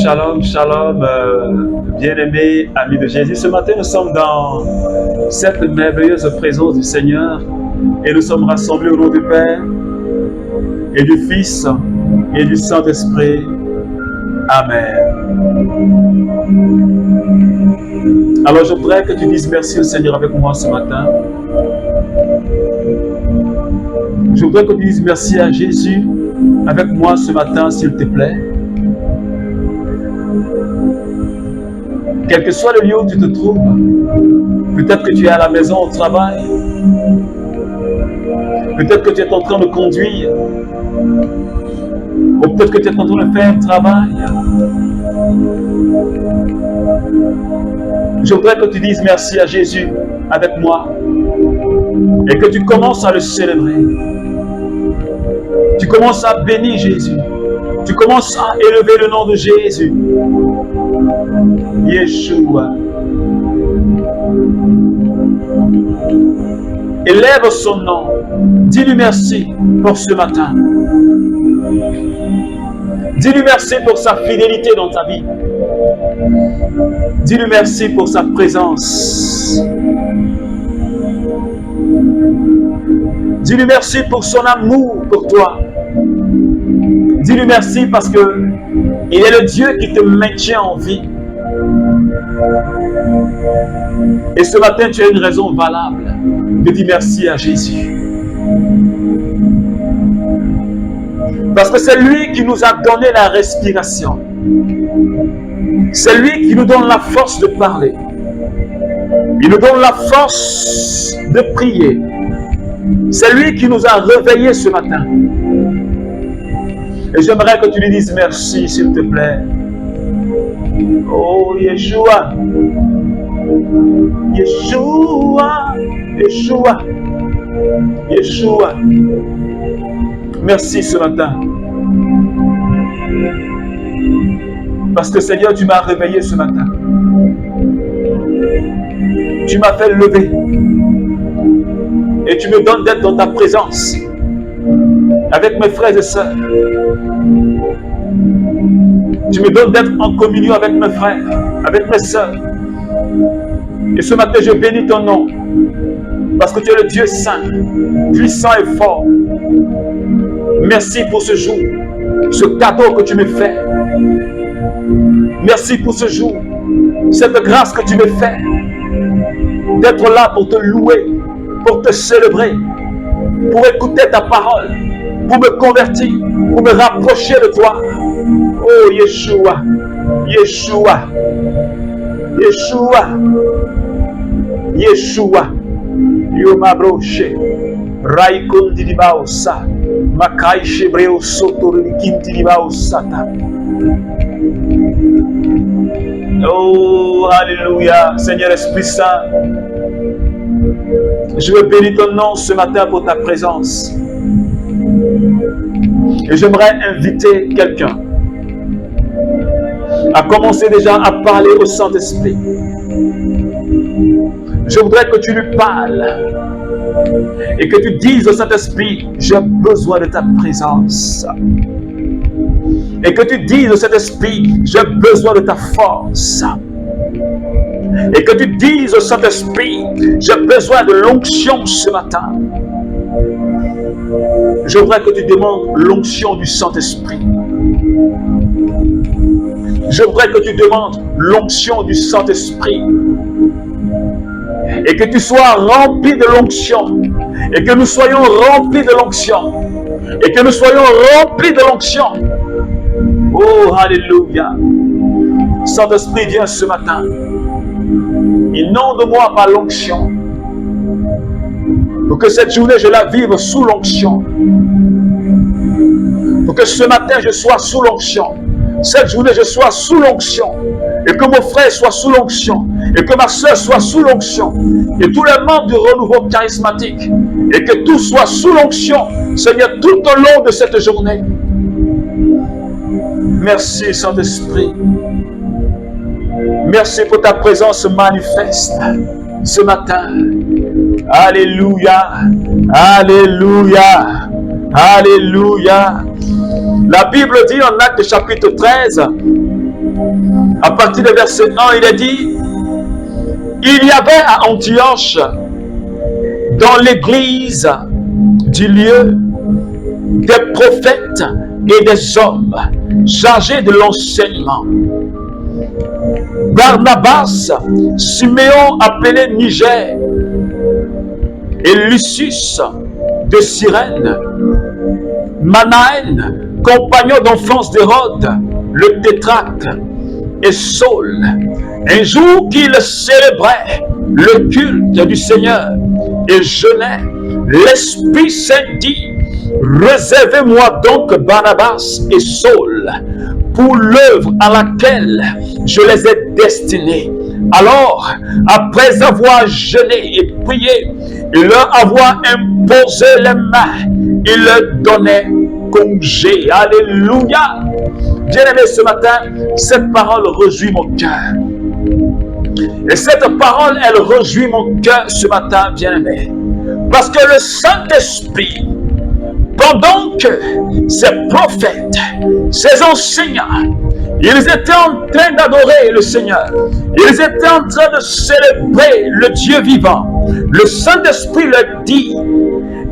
Shalom, shalom, bien-aimés, amis de Jésus. Ce matin, nous sommes dans cette merveilleuse présence du Seigneur et nous sommes rassemblés au nom du Père et du Fils et du Saint-Esprit. Amen. Alors, je voudrais que tu dises merci au Seigneur avec moi ce matin. Je voudrais que tu dises merci à Jésus avec moi ce matin, s'il te plaît. Quel que soit le lieu où tu te trouves, peut-être que tu es à la maison, au travail, peut-être que tu es en train de conduire, ou peut-être que tu es en train de faire un travail. Je voudrais que tu dises merci à Jésus avec moi et que tu commences à le célébrer. Tu commences à bénir Jésus. Tu commences à élever le nom de Jésus. Yeshua. Élève son nom. Dis-lui merci pour ce matin. Dis-lui merci pour sa fidélité dans ta vie. Dis-lui merci pour sa présence. Dis-lui merci pour son amour pour toi. Dis-lui merci parce que il est le Dieu qui te maintient en vie. Et ce matin, tu as une raison valable de dire merci à Jésus. Parce que c'est lui qui nous a donné la respiration. C'est lui qui nous donne la force de parler. Il nous donne la force de prier. C'est lui qui nous a réveillés ce matin. Et j'aimerais que tu lui dises merci, s'il te plaît. Oh, Yeshua. Yeshua. Yeshua. Yeshua. Merci ce matin. Parce que Seigneur, tu m'as réveillé ce matin. Tu m'as fait lever. Et tu me donnes d'être dans ta présence. Avec mes frères et sœurs. Tu me donnes d'être en communion avec mes frères, avec mes sœurs. Et ce matin, je bénis ton nom. Parce que tu es le Dieu saint, puissant et fort. Merci pour ce jour, ce cadeau que tu me fais. Merci pour ce jour, cette grâce que tu me fais. D'être là pour te louer, pour te célébrer, pour écouter ta parole, pour me convertir, pour me rapprocher de toi. Oh Yeshua, Yeshua, Yeshua, Yeshua, Yomabroche, Raikondiribaosa, Makai Shebreo Sotorikintiribaosata. Oh, Alléluia, Seigneur Esprit Saint, je veux bénir ton nom ce matin pour ta présence. Et j'aimerais inviter quelqu'un à commencer déjà à parler au Saint-Esprit. Je voudrais que tu lui parles et que tu dises au Saint-Esprit, j'ai besoin de ta présence. Et que tu dises au Saint-Esprit, j'ai besoin de ta force. Et que tu dises au Saint-Esprit, j'ai besoin de l'onction ce matin. Je voudrais que tu demandes l'onction du Saint-Esprit. Je voudrais que tu demandes l'onction du Saint-Esprit. Et que tu sois rempli de l'onction. Et que nous soyons remplis de l'onction. Et que nous soyons remplis de l'onction. Oh, Alléluia. Saint-Esprit, viens ce matin. Inonde-moi par l'onction. Pour que cette journée, je la vive sous l'onction. Pour que ce matin, je sois sous l'onction. Cette journée, je sois sous l'onction. Et que mon frère soit sous l'onction. Et que ma soeur soit sous l'onction. Et tous les membres du renouveau charismatique. Et que tout soit sous l'onction. Seigneur, tout au long de cette journée. Merci, Saint-Esprit. Merci pour ta présence manifeste ce matin. Alléluia. Alléluia. Alléluia. La Bible dit en Actes chapitre 13 À partir du verset 1, il a dit, il y avait à Antioche, dans l'église du lieu, des prophètes et des hommes chargés de l'enseignement. Barnabas, Siméon appelé Niger, et Lucius de Cyrène, Manaën, compagnon d'enfance d'Hérode, le tétrarque, et Saul, un jour qu'il célébrait le culte du Seigneur et jeûnait, l'Esprit Saint dit, réservez-moi donc Barnabas et Saul pour l'œuvre à laquelle je les ai destinés. Alors, après avoir jeûné et prié, et leur avoir imposé les mains, il leur donnait congé. Alléluia. Bien-aimé, ce matin, cette parole réjouit mon cœur. Et cette parole, elle réjouit mon cœur ce matin, bien-aimé. Parce que le Saint-Esprit, pendant que ces prophètes, ces enseignants, ils étaient en train d'adorer le Seigneur, ils étaient en train de célébrer le Dieu vivant, le Saint-Esprit leur dit,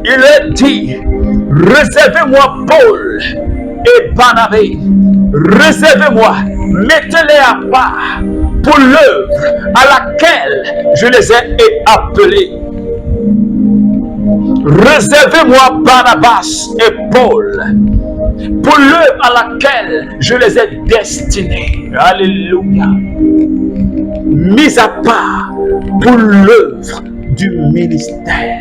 il leur dit, réservez-moi Paul et Barnabé, réservez-moi, mettez-les à part pour l'œuvre à laquelle je les ai appelés. Réservez-moi Barnabas et Paul pour l'œuvre à laquelle je les ai destinés. Alléluia. Mis à part pour l'œuvre du ministère.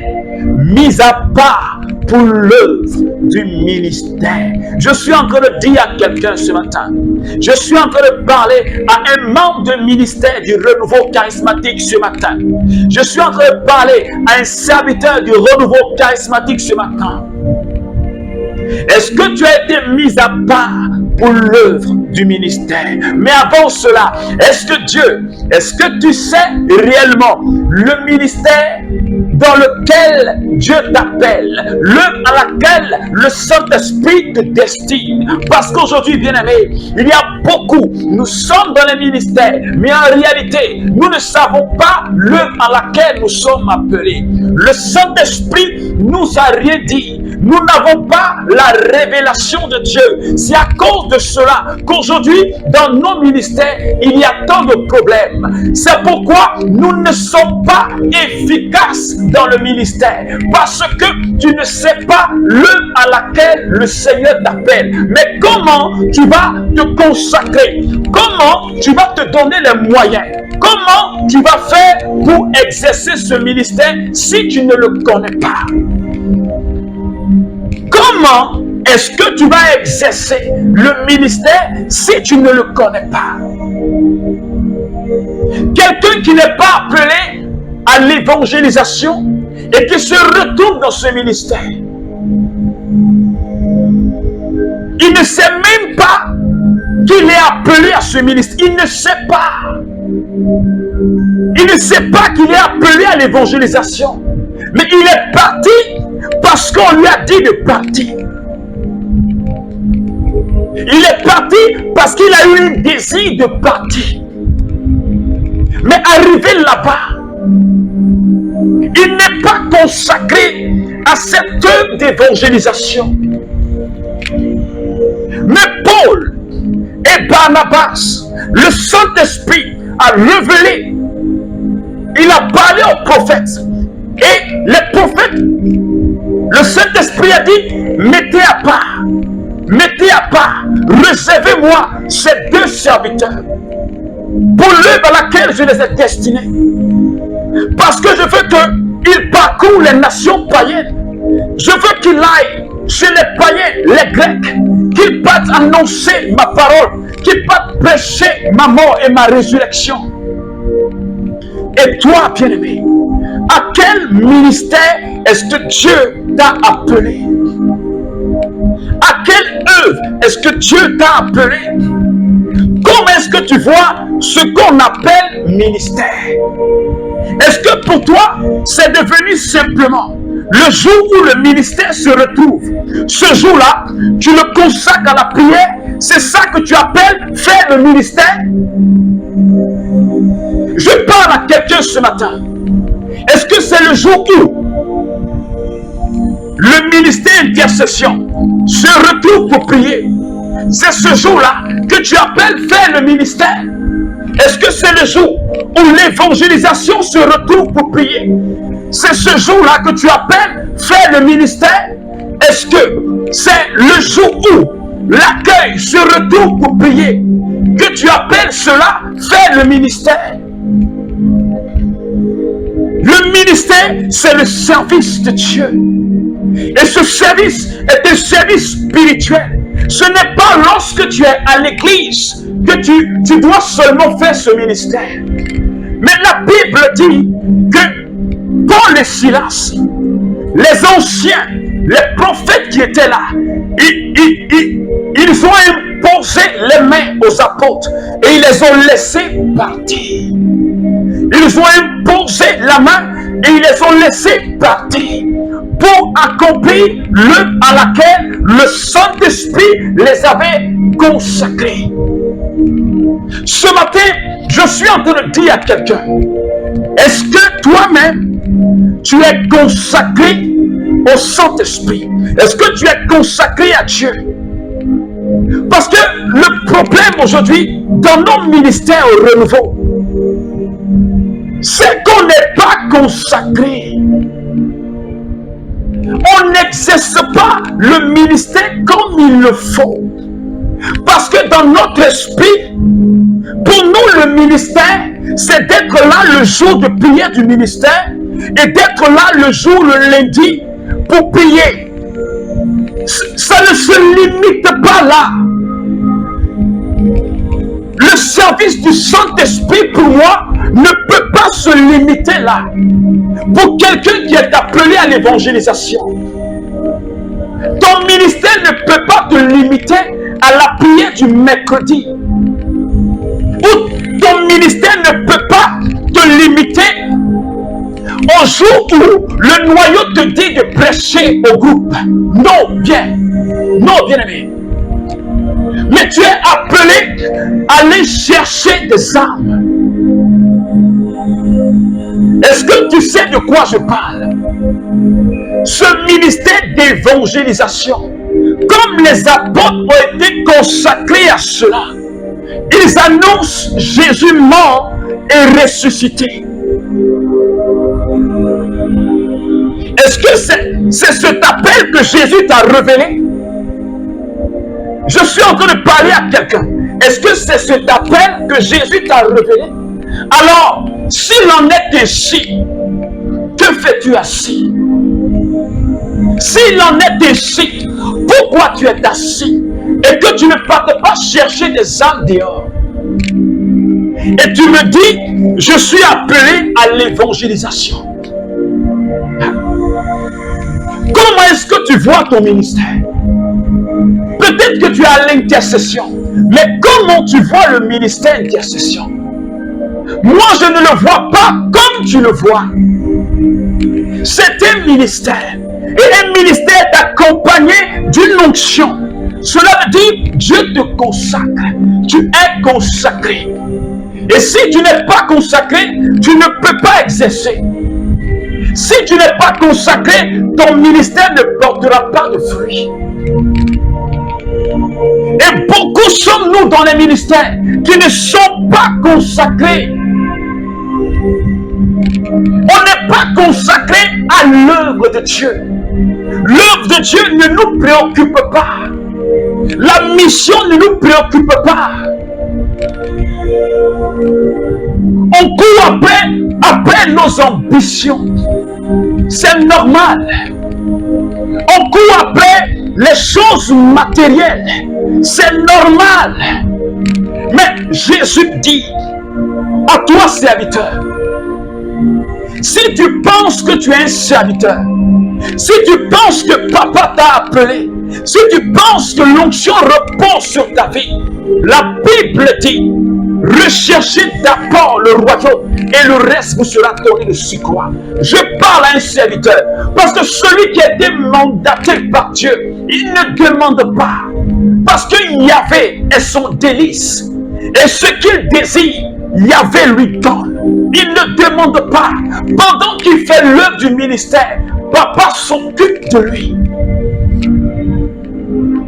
Mis à part pour l'œuvre du ministère. Je suis en train de dire à quelqu'un ce matin, je suis en train de parler à un membre du ministère du renouveau charismatique ce matin. Je suis en train de parler à un serviteur du renouveau charismatique ce matin. Est-ce que tu as été mis à part pour l'œuvre du ministère? Mais avant cela, est-ce que tu sais réellement le ministère dans lequel Dieu t'appelle, l'œuvre à laquelle le Saint-Esprit te destine? Parce qu'aujourd'hui, bien-aimés, il y a beaucoup, nous sommes dans les ministères, mais en réalité, nous ne savons pas l'œuvre à laquelle nous sommes appelés. Le Saint-Esprit nous a rien dit. Nous n'avons pas la révélation de Dieu. C'est à cause de cela qu'aujourd'hui, dans nos ministères, il y a tant de problèmes. C'est pourquoi nous ne sommes pas efficaces dans le ministère. Parce que tu ne sais pas l'œuvre à laquelle le Seigneur t'appelle. Mais comment tu vas te consacrer? Comment tu vas te donner les moyens? Comment tu vas faire pour exercer ce ministère si tu ne le connais pas? Comment est-ce que tu vas exercer le ministère si tu ne le connais pas? Quelqu'un qui n'est pas appelé à l'évangélisation et qui se retrouve dans ce ministère, il ne sait même pas qu'il est appelé à ce ministère. Il ne sait pas. Il ne sait pas qu'il est appelé à l'évangélisation. Mais il est parti parce qu'on lui a dit de partir. Il est parti parce qu'il a eu un désir de partir. Mais arrivé là-bas, il n'est pas consacré à cette œuvre d'évangélisation. Mais Paul et Barnabas, le Saint-Esprit a révélé, il a parlé aux prophètes. Et les prophètes, le Saint-Esprit a dit, mettez à part, réservez-moi ces deux serviteurs pour l'œuvre à laquelle je les ai destinés. Parce que je veux qu'ils parcourent les nations païennes. Je veux qu'il aille chez les païens, les Grecs, qu'il parte annoncer ma parole, qu'il parte prêcher ma mort et ma résurrection. Et toi, bien-aimé, à quel ministère est-ce que Dieu t'a appelé? À quelle œuvre est-ce que Dieu t'a appelé? Comment est-ce que tu vois ce qu'on appelle ministère? Est-ce que pour toi, c'est devenu simplement le jour où le ministère se retrouve, ce jour-là, tu le consacres à la prière. C'est ça que tu appelles faire le ministère? Je parle à quelqu'un ce matin. Est-ce que c'est le jour où le ministère d'intercession se retrouve pour prier? C'est ce jour-là que tu appelles faire le ministère? Est-ce que c'est le jour où l'évangélisation se retrouve pour prier? C'est ce jour-là que tu appelles faire le ministère? Est-ce que c'est le jour où l'accueil se retrouve pour prier que tu appelles cela faire le ministère? Le ministère, c'est le service de Dieu. Et ce service est un service spirituel. Ce n'est pas lorsque tu es à l'église que tu dois seulement faire ce ministère. Mais la Bible dit que Paul et Silas, les anciens, les prophètes qui étaient là, ils ont imposé les mains aux apôtres et ils les ont laissés partir. Ils ont imposé la main et ils les ont laissés partir pour accomplir l'œuvre à laquelle le Saint-Esprit les avait consacrés. Ce matin, je suis en train de dire à quelqu'un, est-ce que toi-même, tu es consacré au Saint-Esprit? Est-ce que tu es consacré à Dieu? Parce que le problème aujourd'hui, dans nos ministères au renouveau, c'est qu'on n'est pas consacré. On n'exerce pas le ministère comme il le faut. Parce que dans notre esprit, pour nous le ministère, c'est d'être là le jour de prière du ministère et d'être là le jour, le lundi, pour prier. Ça ne se limite pas là. Le service du Saint-Esprit pour moi ne peut pas se limiter là. Pour quelqu'un qui est appelé à l'évangélisation, ton ministère ne peut pas te limiter à la prière du mercredi. Ou ton ministère ne peut pas te limiter au jour où le noyau te dit de prêcher au groupe. Non, bien aimé. Mais tu es appelé à aller chercher des âmes. Est-ce que tu sais de quoi je parle? Ce ministère d'évangélisation, comme les apôtres ont été consacrés à cela, ils annoncent Jésus mort et ressuscité. Est-ce que c'est cet appel que Jésus t'a révélé? Je suis en train de parler à quelqu'un. Est-ce que c'est cet appel que Jésus t'a révélé? Alors, s'il en est ainsi, que fais-tu assis? S'il en est ainsi, pourquoi tu es assis et que tu ne partes pas chercher des âmes dehors? Et tu me dis, je suis appelé à l'évangélisation. Comment est-ce que tu vois ton ministère? Peut-être que tu es à l'intercession, mais comment tu vois le ministère d'intercession? Moi, je ne le vois pas comme tu le vois. C'est un ministère. Et un ministère est accompagné d'une onction. Cela veut dire Dieu te consacre. Tu es consacré. Et si tu n'es pas consacré, tu ne peux pas exercer. Si tu n'es pas consacré, ton ministère ne portera pas de fruits. Et beaucoup sommes-nous dans les ministères qui ne sont pas consacrés. On n'est pas consacré à l'œuvre de Dieu. L'œuvre de Dieu ne nous préoccupe pas. La mission ne nous préoccupe pas. On court après nos ambitions. C'est normal. On court après les choses matérielles. C'est normal. Mais Jésus dit à toi, serviteur, si tu penses que tu es un serviteur, si tu penses que papa t'a appelé, si tu penses que l'onction repose sur ta vie, la Bible dit Recherchez d'abord le royaume et le reste vous sera donné de surcroît. Je parle à un serviteur parce que celui qui a été mandaté par Dieu, il ne demande pas. Parce que Yahvé est son délice. Et ce qu'il désire, Yahvé lui donne. Il ne demande pas. Pendant qu'il fait l'œuvre du ministère, papa s'occupe de lui.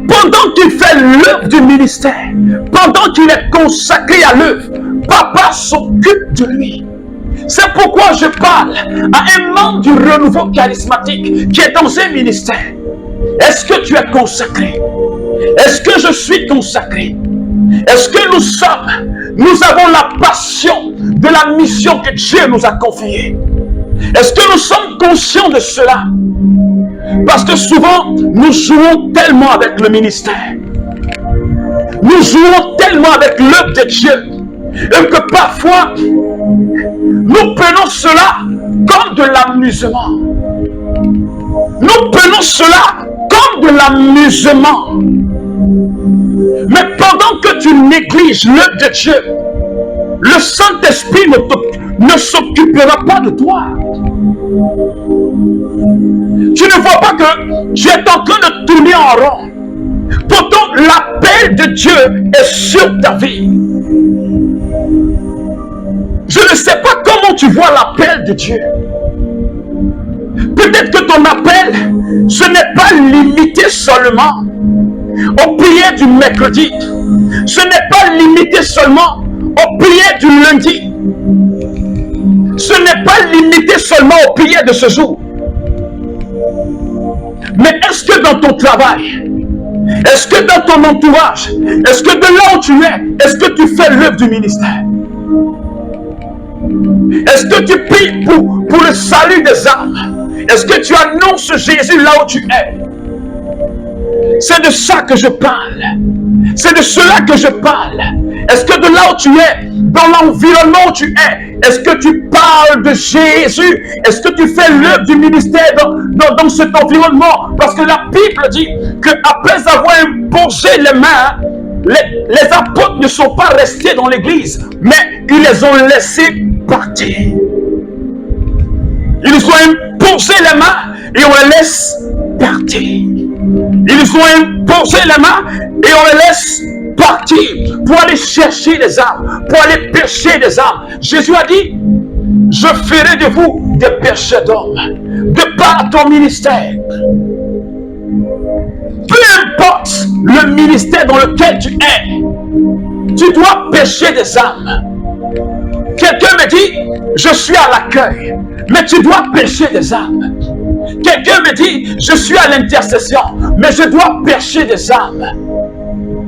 Pendant qu'il fait l'œuvre du ministère, pendant qu'il est consacré à l'œuvre, papa s'occupe de lui. C'est pourquoi je parle à un membre du renouveau charismatique qui est dans un ministère. Est-ce que tu es consacré? Est-ce que je suis consacré? Est-ce que nous avons la passion de la mission que Dieu nous a confiée? Est-ce que nous sommes conscients de cela? Parce que souvent, nous jouons tellement avec le ministère. Nous jouons tellement avec l'œuvre de Dieu. Et que parfois, nous prenons cela comme de l'amusement. Nous prenons cela comme de l'amusement. Mais pendant que tu négliges l'œuvre de Dieu, le Saint-Esprit ne s'occupera pas de toi. Tu ne vois pas que tu es en train de tourner en rond. Pourtant, l'appel de Dieu est sur ta vie. Je ne sais pas comment tu vois l'appel de Dieu. Peut-être que ton appel, ce n'est pas limité seulement aux prières du mercredi. Ce n'est pas limité seulement aux prières du lundi. Ce n'est pas limité seulement aux prières de ce jour. Mais est-ce que dans ton travail, est-ce que dans ton entourage, est-ce que de là où tu es, est-ce que tu fais l'œuvre du ministère? Est-ce que tu pries pour le salut des âmes? Est-ce que tu annonces Jésus là où tu es? C'est de ça que je parle. C'est de cela que je parle. Est-ce que de là où tu es, dans l'environnement où tu es, est-ce que tu parles de Jésus? Est-ce que tu fais l'œuvre du ministère dans cet environnement? Parce que la Bible dit qu'après avoir imposé les mains, les apôtres ne sont pas restés dans l'église, mais ils les ont laissés partir. Ils ont imposé les mains et on les laisse partir. Ils ont imposé les mains et on les laisse partir pour aller chercher des âmes, pour aller pêcher des âmes. Jésus a dit, je ferai de vous des pêcheurs d'hommes, de par ton ministère. Peu importe le ministère dans lequel tu es, tu dois pêcher des âmes. Quelqu'un me dit, je suis à l'accueil, mais tu dois pêcher des âmes. Quelqu'un me dit, je suis à l'intercession, mais je dois pêcher des âmes.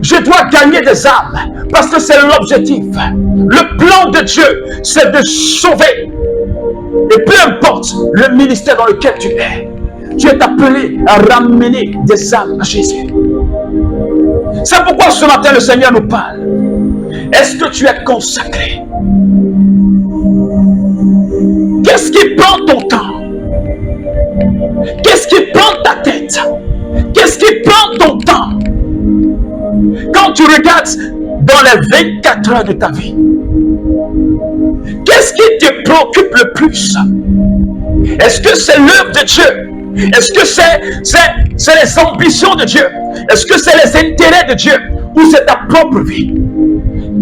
Je dois gagner des âmes, parce que c'est l'objectif. Le plan de Dieu, c'est de sauver. Et peu importe le ministère dans lequel tu es appelé à ramener des âmes à Jésus. C'est pourquoi ce matin le Seigneur nous parle. Est-ce que tu es consacré? Qu'est-ce qui prend ton temps? Qu'est-ce qui prend ta tête? Qu'est-ce qui prend ton temps? Quand tu regardes dans les 24 heures de ta vie, qu'est-ce qui te préoccupe le plus? Est-ce que c'est l'œuvre de Dieu? Est-ce que c'est les ambitions de Dieu? Est-ce que c'est les intérêts de Dieu? Ou c'est ta propre vie?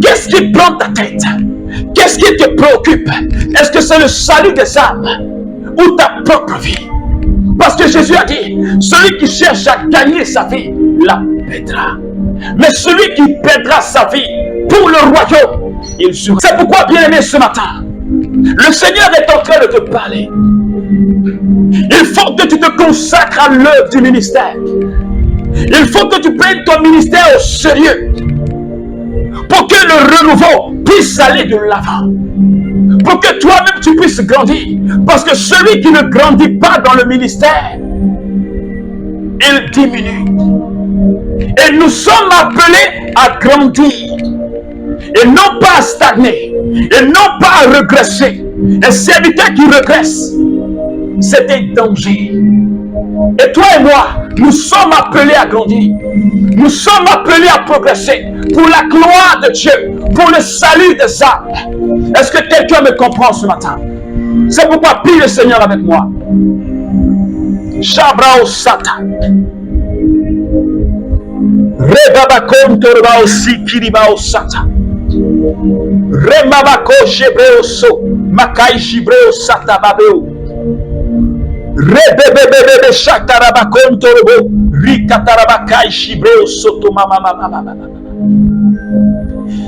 Qu'est-ce qui prend ta tête? Qu'est-ce qui te préoccupe? Est-ce que c'est le salut des âmes? Ou ta propre vie? Parce que Jésus a dit, celui qui cherche à gagner sa vie, la perdra. Mais celui qui perdra sa vie pour le royaume, il sera. C'est pourquoi, bien aimé, ce matin, le Seigneur est en train de te parler. Il faut que tu te consacres à l'œuvre du ministère. Il faut que tu prennes ton ministère au sérieux pour que le renouveau puisse aller de l'avant. Pour que toi-même tu puisses grandir. Parce que celui qui ne grandit pas dans le ministère, il diminue. Et nous sommes appelés à grandir. Et non pas à stagner. Et non pas à regresser. Un serviteur qui regresse, c'est un danger. Et toi et moi, nous sommes appelés à grandir. Nous sommes appelés à progresser pour la gloire de Dieu, pour le salut des âmes. Est-ce que quelqu'un me comprend ce matin? C'est pourquoi prie le Seigneur avec moi. Shabrao Satan. Rebabakon Torbao Sikiribao Satan. Remabako Shebreo So. Makai Shibreo Sata Babeo. Rebebebebe Shatarabakon Torbo. Rikatarabakai Shibreo Soto Mama.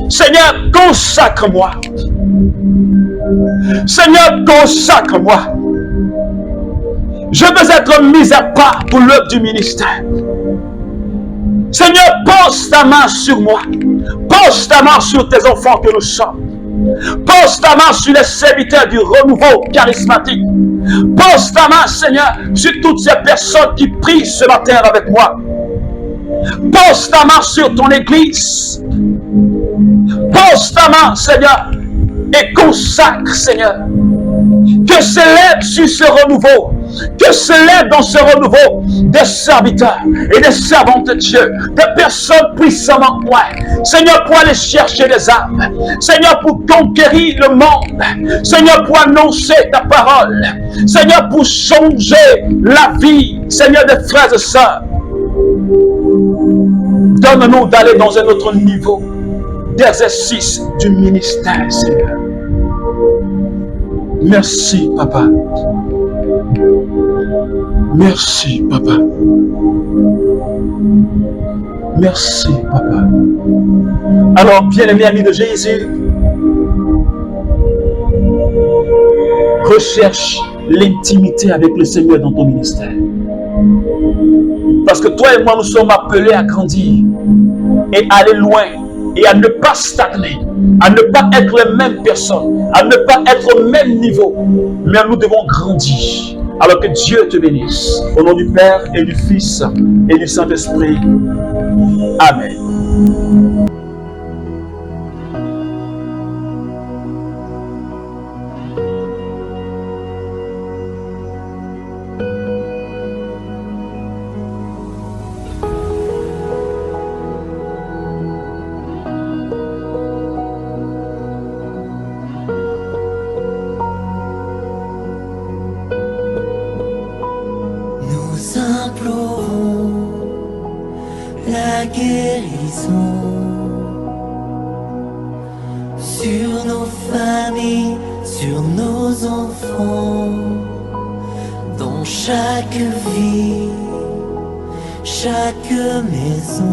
Seigneur, consacre-moi. Seigneur, consacre-moi. Je veux être mis à part pour l'œuvre du ministère. Seigneur, pose ta main sur moi. Pose ta main sur tes enfants que nous sommes. Pose ta main sur les serviteurs du renouveau charismatique. Pose ta main, Seigneur, sur toutes ces personnes qui prient ce matin avec moi. Pose ta main sur ton église. Pose ta main, Seigneur, et consacre, Seigneur. Que s'élève sur ce renouveau, que s'élève dans ce renouveau des serviteurs et des servantes de Dieu, des personnes puissamment ouais. Seigneur, pour aller chercher des âmes, Seigneur, pour conquérir le monde, Seigneur, pour annoncer ta parole, Seigneur, pour changer la vie, Seigneur, des frères et sœurs. Donne-nous d'aller dans un autre niveau d'exercice du ministère, Seigneur. Merci, Papa. Merci, Papa. Merci, Papa. Alors, bien-aimé ami de Jésus, recherche l'intimité avec le Seigneur dans ton ministère. Parce que toi et moi, nous sommes appelés à grandir et aller loin et à ne pas stagner, à ne pas être les mêmes personnes, à ne pas être au même niveau, mais nous devons grandir. Alors que Dieu te bénisse. Au nom du Père et du Fils et du Saint-Esprit. Amen. Sur nos familles, sur nos enfants, dans chaque vie, chaque maison.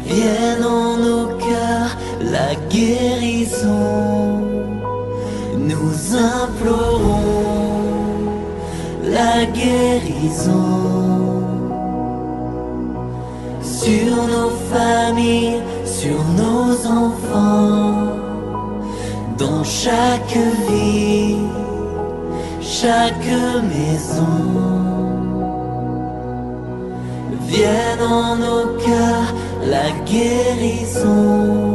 Vienne en nos cœurs la guérison. Nous implorons la guérison. Sur nos familles, sur nos enfants, dans chaque vie, chaque maison. Vienne en nos cœurs la guérison.